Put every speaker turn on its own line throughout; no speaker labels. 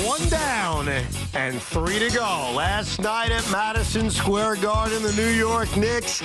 One down and 3 to go. Last night at Madison Square Garden, the New York Knicks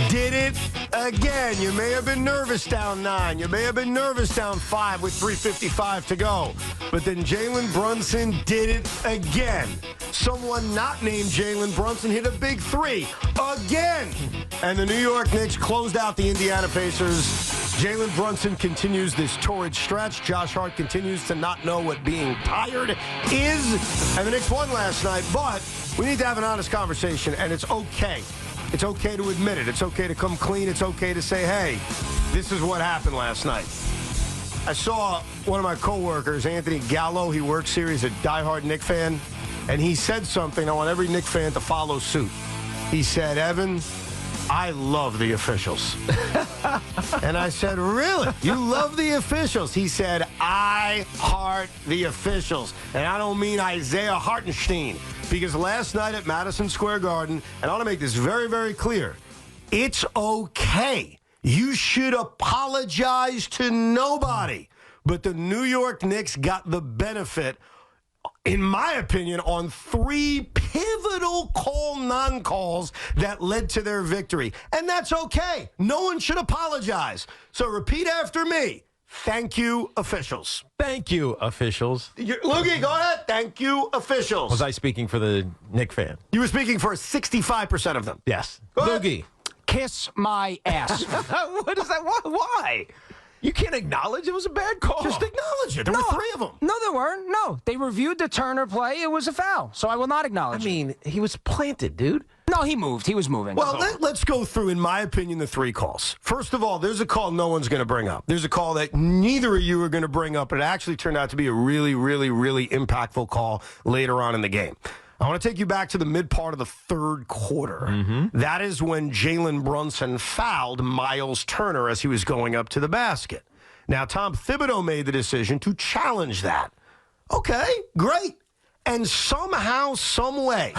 did it again. You may have been nervous down 9. You may have been nervous down 5 with 3:55 to go. But then Jalen Brunson did it again. Someone not named Jalen Brunson hit a big 3 again. And the New York Knicks closed out the Indiana Pacers. Jalen Brunson continues this torrid stretch. Josh Hart continues to not know what being tired is. And the Knicks won last night, but we need to have an honest conversation, and it's okay. It's okay to admit it. It's okay to come clean. It's okay to say, hey, this is what happened last night. I saw one of my coworkers, Anthony Gallo. He works here. He's a diehard Knicks fan. And he said something I want every Knicks fan to follow suit. He said, Evan, I love the officials. And I said, really? You love the officials? He said, I heart the officials. And I don't mean Isaiah Hartenstein. Because last night at Madison Square Garden, and I want to make this very, very clear, it's okay. You should apologize to nobody. But the New York Knicks got the benefit, in my opinion, on 3 pivotal non-calls that led to their victory. And that's okay. No one should apologize. So repeat after me. Thank you, officials.
Thank you, officials.
Loogie, go ahead. Thank you, officials.
Was I speaking for the Knicks fan?
You were speaking for 65% of them.
Yes.
Loogie.
Kiss my ass.
What is that? Why? You can't acknowledge it was a bad call.
Just acknowledge it. There were 3 of them.
No, there weren't. No, they reviewed the Turner play. It was a foul, so I will not acknowledge it.
I mean, he was planted, dude.
No, he moved. He was moving.
Well, let's go through, in my opinion, the 3 calls. First of all, there's a call no one's going to bring up. There's a call that neither of you are going to bring up, but it actually turned out to be a really, really, really impactful call later on in the game. I want to take you back to the mid part of the 3rd quarter. Mm-hmm. That is when Jalen Brunson fouled Miles Turner as he was going up to the basket. Now, Tom Thibodeau made the decision to challenge that. Okay, great. And somehow, some way,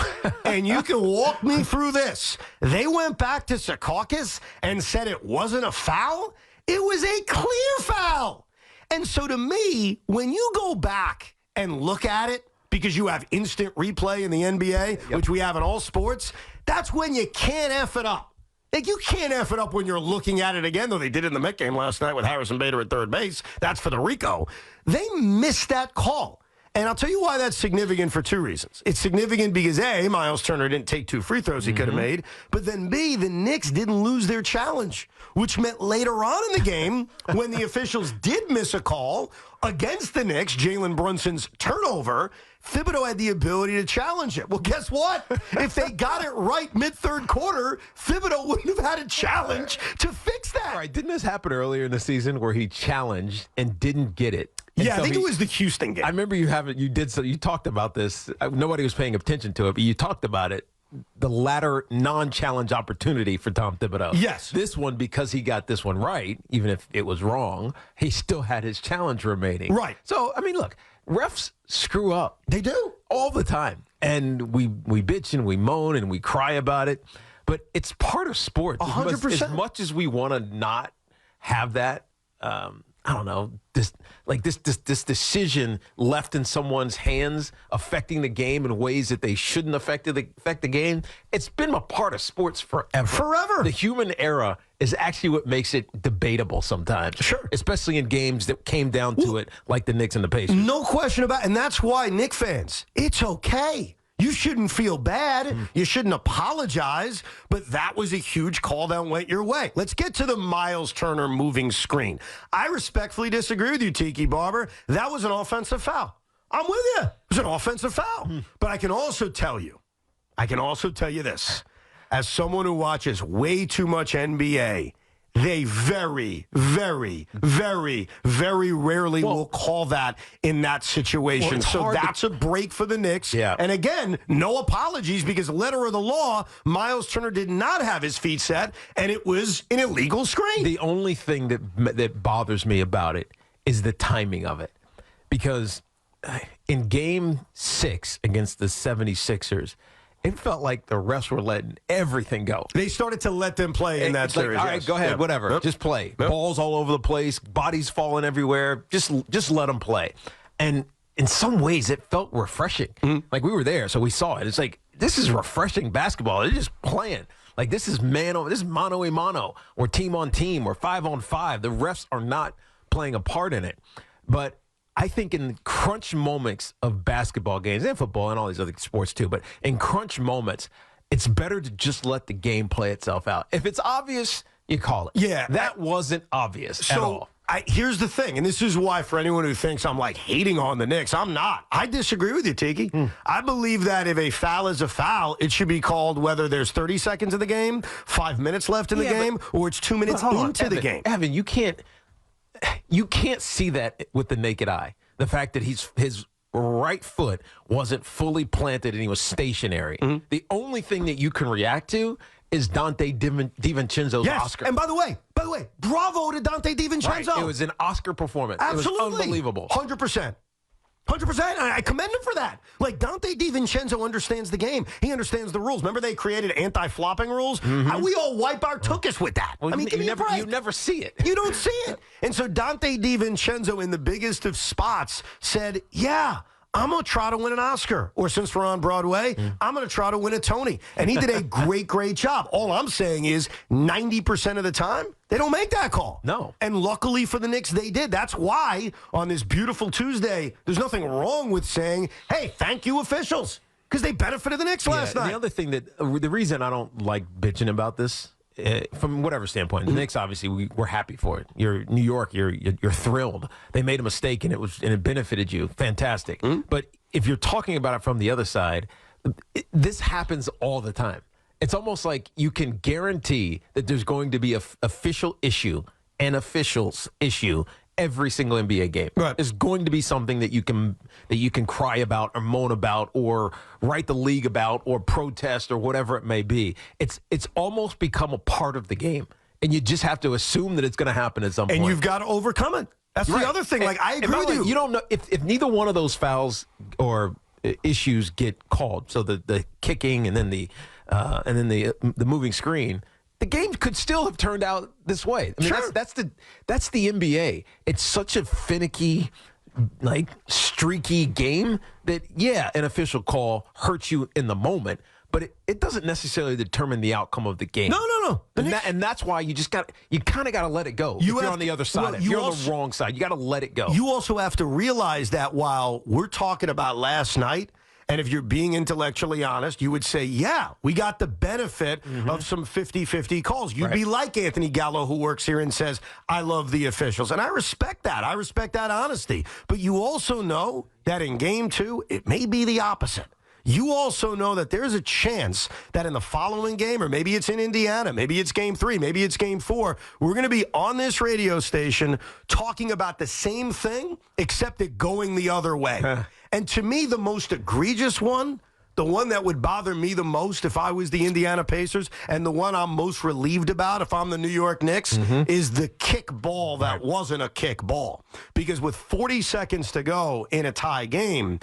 and you can walk me through this, they went back to Secaucus and said it wasn't a foul. It was a clear foul. And so to me, when you go back and look at it, because you have instant replay in the NBA, which we have in all sports, that's when you can't F it up. Like, you can't F it up when you're looking at it again, though they did in the Met game last night with Harrison Bader at third base. That's for the Rico. They missed that call. And I'll tell you why that's significant for 2 reasons. It's significant because, A, Miles Turner didn't take 2 free throws he could have made. But then, B, the Knicks didn't lose their challenge, which meant later on in the game, when the officials did miss a call against the Knicks, Jalen Brunson's turnover, Thibodeau had the ability to challenge it. Well, guess what? If they got it right mid-3rd quarter, Thibodeau wouldn't have had a challenge to fix that.
All right, didn't this happen earlier in the season where he challenged and didn't get it? And
yeah,
so
I think it was the Houston game.
I remember you talked about this. Nobody was paying attention to it, but you talked about it. The latter non-challenge opportunity for Tom Thibodeau.
Yes.
This one, because he got this one right, even if it was wrong, he still had his challenge remaining.
Right.
So, I mean, look, refs screw up.
They do.
All the time. And we bitch and we moan and we cry about it. But it's part of sports.
100%.
As much as we want to not have that, I don't know, this decision left in someone's hands affecting the game in ways that they shouldn't affect the game. It's been a part of sports forever.
Forever.
The human era is actually what makes it debatable sometimes.
Sure.
Especially in games that came down to it, like the Knicks and the Pacers.
No question about it. And that's why, Knicks fans, it's okay. You shouldn't feel bad. You shouldn't apologize. But that was a huge call that went your way. Let's get to the Miles Turner moving screen. I respectfully disagree with you, Tiki Barber. That was an offensive foul. I'm with you. It was an offensive foul. But I can also tell you this. As someone who watches way too much NBA, they very, very, very, very rarely will call that in that situation. So that's a break for the Knicks.
Yeah.
And again, no apologies because letter of the law, Miles Turner did not have his feet set, and it was an illegal screen.
The only thing that bothers me about it is the timing of it. Because in Game 6 against the 76ers, it felt like the refs were letting everything go.
They started to let them play in that series.
All right, go ahead, whatever. Yep. Just play. Yep. Balls all over the place, bodies falling everywhere. Just let them play. And in some ways, it felt refreshing. Like, we were there, so we saw it. It's like, this is refreshing basketball. They're just playing. Like, this is mano a mano, or team on team, or 5-on-5. The refs are not playing a part in it. But I think in crunch moments of basketball games and football and all these other sports too, but in crunch moments, it's better to just let the game play itself out. If it's obvious, you call it.
Yeah.
That wasn't obvious at all.
Here's the thing, and this is why for anyone who thinks I'm like hating on the Knicks, I'm not. I disagree with you, Tiki. I believe that if a foul is a foul, it should be called whether there's 30 seconds of the game, 5 minutes left in the game, or it's 2 minutes into the game.
Evan, you can't see that with the naked eye. The fact that his right foot wasn't fully planted and he was stationary. The only thing that you can react to is Dante DiVincenzo's Oscar.
And by the way, bravo to Dante DiVincenzo.
Right. It was an Oscar performance.
Absolutely.
It was unbelievable.
100%. 100%. I commend him for that. Like, Dante DiVincenzo understands the game. He understands the rules. Remember they created anti-flopping rules? We all wipe our tuchus with that.
Well,
I mean, give me a break.
You never see it.
You don't see it. And so Dante DiVincenzo, in the biggest of spots, said, yeah, I'm going to try to win an Oscar. Or since we're on Broadway, I'm going to try to win a Tony. And he did a great job. All I'm saying is 90% of the time, they don't make that call.
No.
And luckily for the Knicks, they did. That's why on this beautiful Tuesday, there's nothing wrong with saying, hey, thank you, officials, because they benefited the Knicks last night.
The other thing the reason I don't like bitching about this, from whatever standpoint, the Knicks, obviously, we're happy for it. You're New York, you're thrilled. They made a mistake and it benefited you. Fantastic. But if you're talking about it from the other side, this happens all the time. It's almost like you can guarantee that there's going to be an official issue and officials issue every single NBA game.
Right.
There's going to be something that you can cry about or moan about or write the league about or protest or whatever it may be. It's almost become a part of the game, and you just have to assume that it's going to happen at some point.
And you've got to overcome it. That's the other thing. Like, I agree with you.
You don't know if neither one of those fouls or issues get called. So the kicking and then the moving screen. The game could still have turned out this way. I mean,
Sure.
that's the NBA. It's such a finicky, like, streaky game that, yeah, an official call hurts you in the moment, but it doesn't necessarily determine the outcome of the game.
No.
And that's why you kind of got to let it go. If you're on the other side. If you're on the wrong side, you got to let it go.
You also have to realize that while we're talking about last night, and if you're being intellectually honest, you would say, yeah, we got the benefit of some 50-50 calls. You'd be like Anthony Gallo, who works here and says, I love the officials. And I respect that. I respect that honesty. But you also know that in game 2, it may be the opposite. You also know that there's a chance that in the following game, or maybe it's in Indiana, maybe it's game 3, maybe it's game 4, we're going to be on this radio station talking about the same thing, except it going the other way. And to me, the most egregious one, the one that would bother me the most if I was the Indiana Pacers, and the one I'm most relieved about if I'm the New York Knicks, is the kick ball that wasn't a kick ball. Because with 40 seconds to go in a tie game,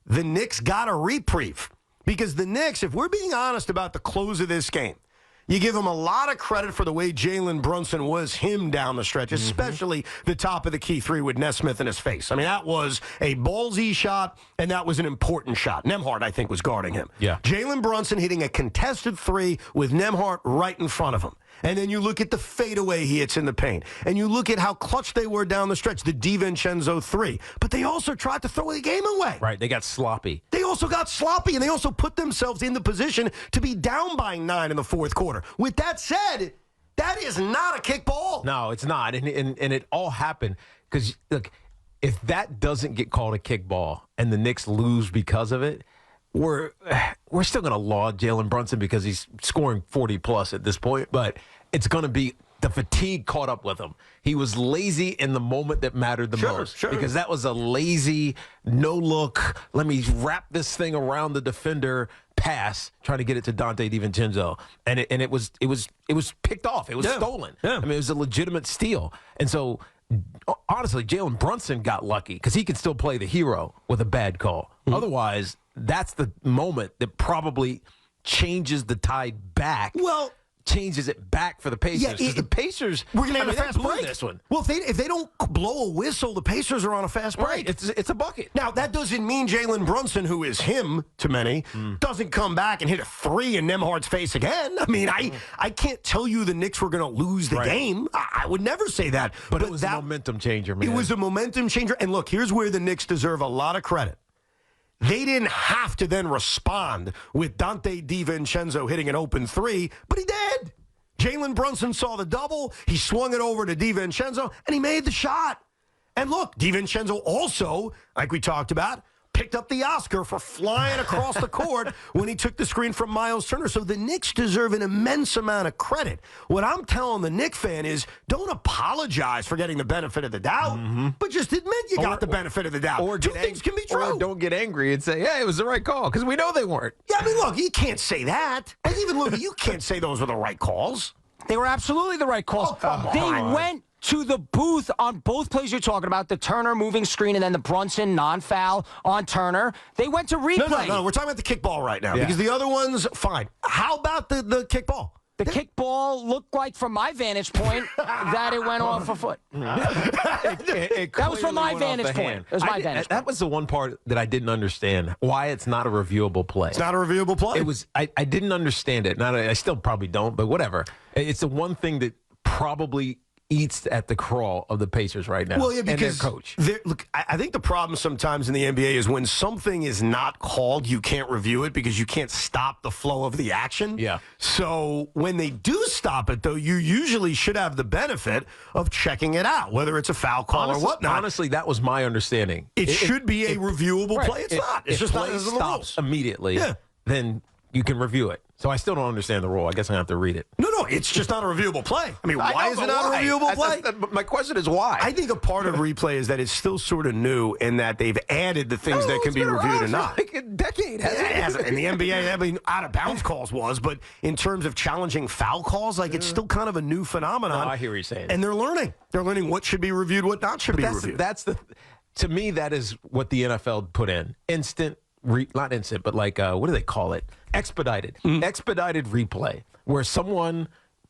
the Knicks got a reprieve. Because the Knicks, if we're being honest about the close of this game, you give them a lot of credit for the way Jalen Brunson was him down the stretch, especially the top of the key 3 with Nesmith in his face. I mean, that was a ballsy shot, and that was an important shot. Nembhard, I think, was guarding him.
Yeah.
Jalen Brunson hitting a contested 3 with Nembhard right in front of him. And then you look at the fadeaway he hits in the paint. And you look at how clutch they were down the stretch, the DiVincenzo 3. But they also tried to throw the game away.
Right, they got sloppy.
They also got sloppy, and they also put themselves in the position to be down by 9 in the fourth quarter. With that said, that is not a kick ball.
No, it's not. And it all happened because, look, if that doesn't get called a kick ball and the Knicks lose because of it, we're still going to laud Jalen Brunson because he's scoring 40-plus at this point, but it's going to be the fatigue caught up with him. He was lazy in the moment that mattered the most.
Sure.
Because that was a lazy, no-look, let me wrap this thing around the defender pass, trying to get it to Dante DiVincenzo. And it was picked off. It was stolen.
Yeah.
I mean, it was a legitimate steal. And so, honestly, Jalen Brunson got lucky because he could still play the hero with a bad call. Otherwise, that's the moment that probably changes the tide back changes it back for the Pacers. Because the Pacers,
we're going to have a fast break.
This one.
Well, if they don't blow a whistle, the Pacers are on a fast break.
Right. It's a bucket.
Now, that doesn't mean Jalen Brunson, who is him to many, doesn't come back and hit a 3 in Nembhard's face again. I mean, I can't tell you the Knicks were going to lose the game. I would never say that.
But it was a momentum changer, man.
It was a momentum changer. And look, here's where the Knicks deserve a lot of credit. They didn't have to then respond with Dante DiVincenzo hitting an open 3, but he did. Jalen Brunson saw the double. He swung it over to DiVincenzo, and he made the shot. And look, DiVincenzo also, like we talked about, picked up the Oscar for flying across the court when he took the screen from Miles Turner. So the Knicks deserve an immense amount of credit. What I'm telling the Knicks fan is don't apologize for getting the benefit of the doubt, but just admit you got the benefit of the doubt.
Or
two things can be true.
Or don't get angry and say, hey, it was the right call, because we know they weren't.
Yeah, I mean, look, you can't say that. And even, Louie, you can't say those were the right calls.
They were absolutely the right calls. They went to the booth on both plays you're talking about, the Turner moving screen and then the Brunson non-foul on Turner. They went to replay.
No. We're talking about the kickball right now because the other one's fine. How about the kickball?
The kickball looked like, from my vantage point, that it went off a foot.
That
was from my vantage point. It was my vantage point.
That was the one part that I didn't understand, why it's not a reviewable play.
It's not a reviewable play?
It was. I didn't understand it. I still probably don't, but whatever. It's the one thing that probably eats at the crawl of the Pacers right now.
Well, yeah, because
and their coach.
Look, I think the problem sometimes in the NBA is when something is not called, you can't review it because you can't stop the flow of the action.
Yeah.
So when they do stop it, though, you usually should have the benefit of checking it out, whether it's a foul call or whatnot.
Honestly, that was my understanding.
It should be a reviewable play. It's not. It's just not
play
as in the
stops
rules.
Immediately. Then you can review it. So I still don't understand the rule. I guess I have to read it.
No, it's just not a reviewable play. I mean, why is it not a reviewable play?
My question is why.
I think a part of replay is that it's still sort of new in that they've added the things that can be reviewed or not.
Like a decade, hasn't it?
In the NBA, I mean, out of bounds calls was, but in terms of challenging foul calls, like it's still kind of a new phenomenon.
No, I hear what you're saying.
And they're learning. They're learning what should be reviewed, what not should be reviewed.
To me, that is what the NFL put in. Not instant, but like, what do they call it? Expedited. Expedited replay, where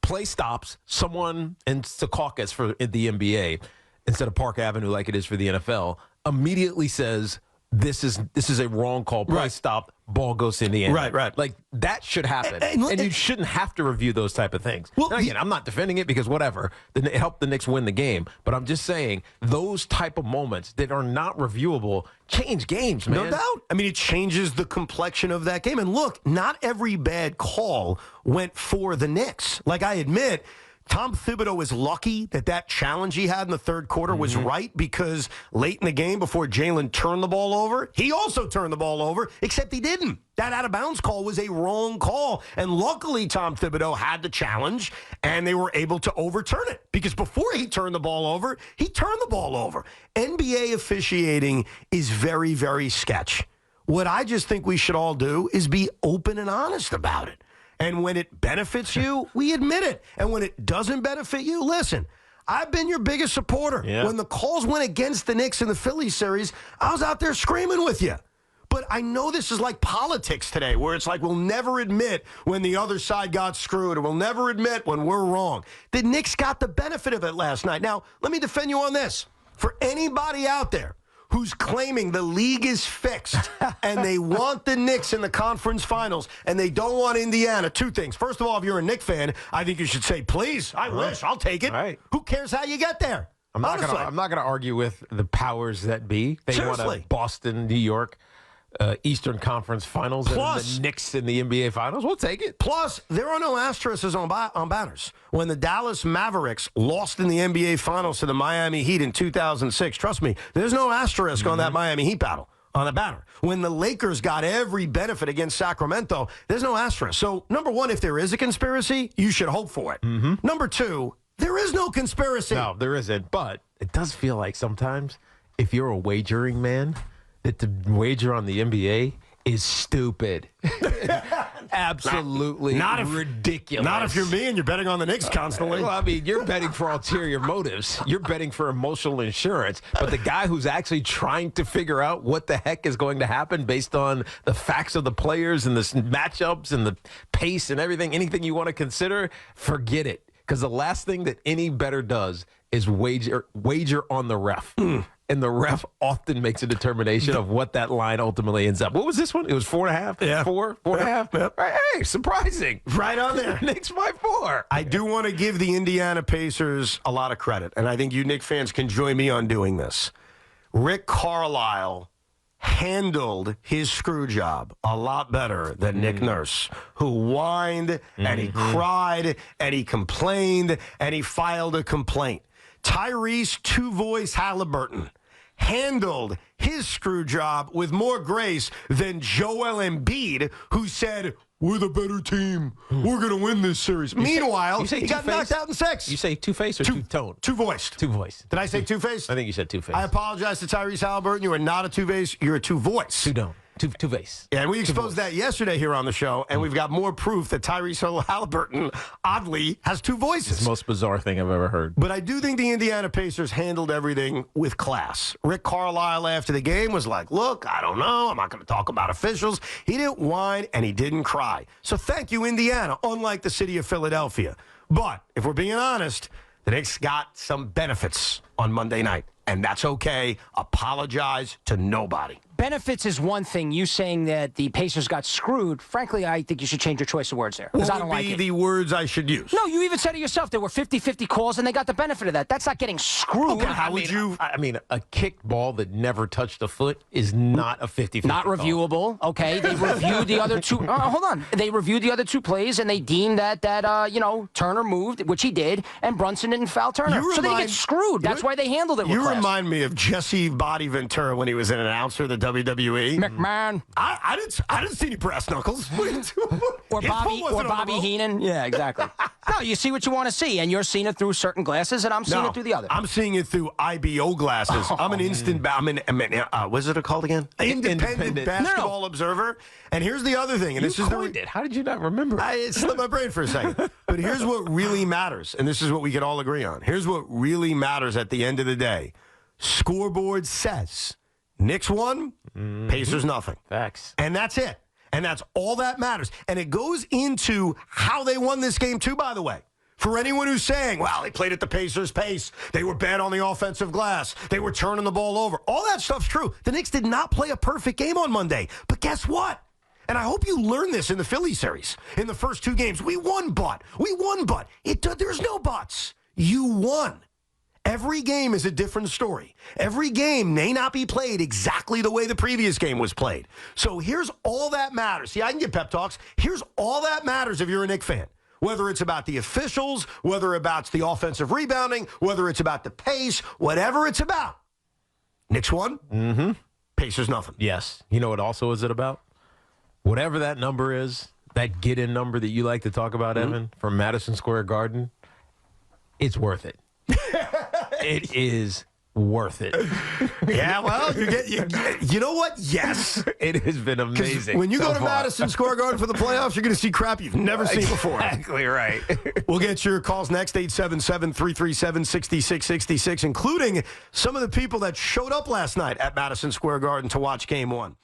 play stops, someone in Secaucus for the NBA, instead of Park Avenue like it is for the NFL, immediately says, this is a wrong call. Play stop, ball goes to Indiana.
Right.
Like, that should happen. And you shouldn't have to review those type of things. Well, and again, I'm not defending it because whatever. It helped the Knicks win the game. But I'm just saying, those type of moments that are not reviewable change games, man.
No doubt. I mean, it changes the complexion of that game. And look, not every bad call went for the Knicks. Like, I admit, Tom Thibodeau is lucky that challenge he had in the third quarter was right, because late in the game before Jalen turned the ball over, he also turned the ball over, except he didn't. That out-of-bounds call was a wrong call. And luckily, Tom Thibodeau had the challenge, and they were able to overturn it. Because before he turned the ball over, he turned the ball over. NBA officiating is very, very sketch. What I just think we should all do is be open and honest about it. And when it benefits you, we admit it. And when it doesn't benefit you, listen, I've been your biggest supporter. Yeah. When the calls went against the Knicks in the Phillies series, I was out there screaming with you. But I know this is like politics today, where it's like we'll never admit when the other side got screwed, or we'll never admit when we're wrong. The Knicks got the benefit of it last night. Now, let me defend you on this. For anybody out there who's claiming the league is fixed and they want the Knicks in the conference finals and they don't want Indiana, two things. First of all, if you're a Knicks fan, I think you should say, please, I wish, I'll take it. Right. Who cares how you get there?
I'm not going to argue with the powers that be. They want a Boston, New York, Eastern Conference Finals, plus, and the Knicks in the NBA Finals. We'll take it.
Plus, there are no asterisks on banners. When the Dallas Mavericks lost in the NBA Finals to the Miami Heat in 2006, trust me, there's no asterisk on that Miami Heat battle, on the banner. When the Lakers got every benefit against Sacramento, there's no asterisk. So, number one, if there is a conspiracy, you should hope for it. Number two, there is no conspiracy.
No, there isn't. But it does feel like sometimes, if you're a wagering man, that the wager on the NBA is stupid. Absolutely ridiculous.
Not if you're me and you're betting on the Knicks constantly.
Well, I mean, you're betting for ulterior motives. You're betting for emotional insurance. But the guy who's actually trying to figure out what the heck is going to happen based on the facts of the players and the matchups and the pace and everything, anything you want to consider, forget it. Because the last thing that any bettor does is wager on the ref. And the ref often makes a determination of what that line ultimately ends up. What was this one? It was 4.5?
Yeah.
4.5?
Yep.
Right, hey, surprising.
Right on there.
Knicks by 4.
I do want to give the Indiana Pacers a lot of credit, and I think you Knicks fans can join me on doing this. Rick Carlisle handled his screw job a lot better than Nick Nurse, who whined and he cried and he complained and he filed a complaint. Tyrese Two-Voice Halliburton handled his screw job with more grace than Joel Embiid, who said, "We're the better team. We're going to win this series." Meanwhile, he got knocked out in 6.
You say two-faced or two-tone?
Two-voiced.
Two-voiced.
Did I say two-faced?
I think you said two-faced.
I apologize to Tyrese Halliburton. You are not a two-face. You're a two-voice.
Two-tone. Two-face.
Yeah, and we exposed that yesterday here on the show, and we've got more proof that Tyrese Halliburton, oddly, has two voices.
It's the most bizarre thing I've ever heard.
But I do think the Indiana Pacers handled everything with class. Rick Carlisle, after the game, was like, look, I don't know. I'm not going to talk about officials. He didn't whine, and he didn't cry. So thank you, Indiana, unlike the city of Philadelphia. But if we're being honest, the Knicks got some benefits on Monday night, and that's okay. Apologize to nobody.
Benefits is one thing. You saying that the Pacers got screwed, frankly, I think you should change your choice of words there. Because I don't like it.
What would be the words I should use?
No, you even said it yourself. There were 50-50 calls, and they got the benefit of that. That's not getting screwed.
Okay, how would you...
I mean, a kicked ball that never touched a foot is not a 50-50
Not reviewable. Okay, they reviewed the other two. Hold on. They reviewed the other two plays, and they deemed that Turner moved, which he did, and Brunson didn't foul Turner. So they get screwed. That's why they handled it with class.
You remind me of Jesse Body Ventura when he was an announcer of the WWE.
McMahon.
I didn't see any brass knuckles.
or Bobby Heenan. Yeah, exactly. No, you see what you want to see, and you're seeing it through certain glasses, and I'm seeing it through the other.
I'm seeing it through IBO glasses. I'm an instant. What's it called again? Independent basketball observer. And here's the other thing, and this is
it. How did you not remember?
It slipped my brain for a second. But here's what really matters, and this is what we can all agree on. Here's what really matters at the end of the day. Scoreboard says Knicks won, Pacers nothing.
Facts.
And that's it. And that's all that matters. And it goes into how they won this game, too, by the way. For anyone who's saying, well, they played at the Pacers' pace. They were bad on the offensive glass. They were turning the ball over. All that stuff's true. The Knicks did not play a perfect game on Monday. But guess what? And I hope you learned this in the Philly series. In the first 2 games, we won, but. There's no buts. You won. Every game is a different story. Every game may not be played exactly the way the previous game was played. So here's all that matters. See, I can give pep talks. Here's all that matters if you're a Knicks fan. Whether it's about the officials, whether it's the offensive rebounding, whether it's about the pace, whatever it's about. Knicks won. Pacers nothing.
Yes. You know what also is it about? Whatever that number is, that get-in number that you like to talk about, Evan, from Madison Square Garden, it's worth it. It is worth it.
Yeah, well, you know what? Yes.
It has been amazing.
When you go to Madison Square Garden for the playoffs, you're going to see crap you've never seen before.
Exactly right.
We'll get your calls next, 877-337-6666, including some of the people that showed up last night at Madison Square Garden to watch Game 1.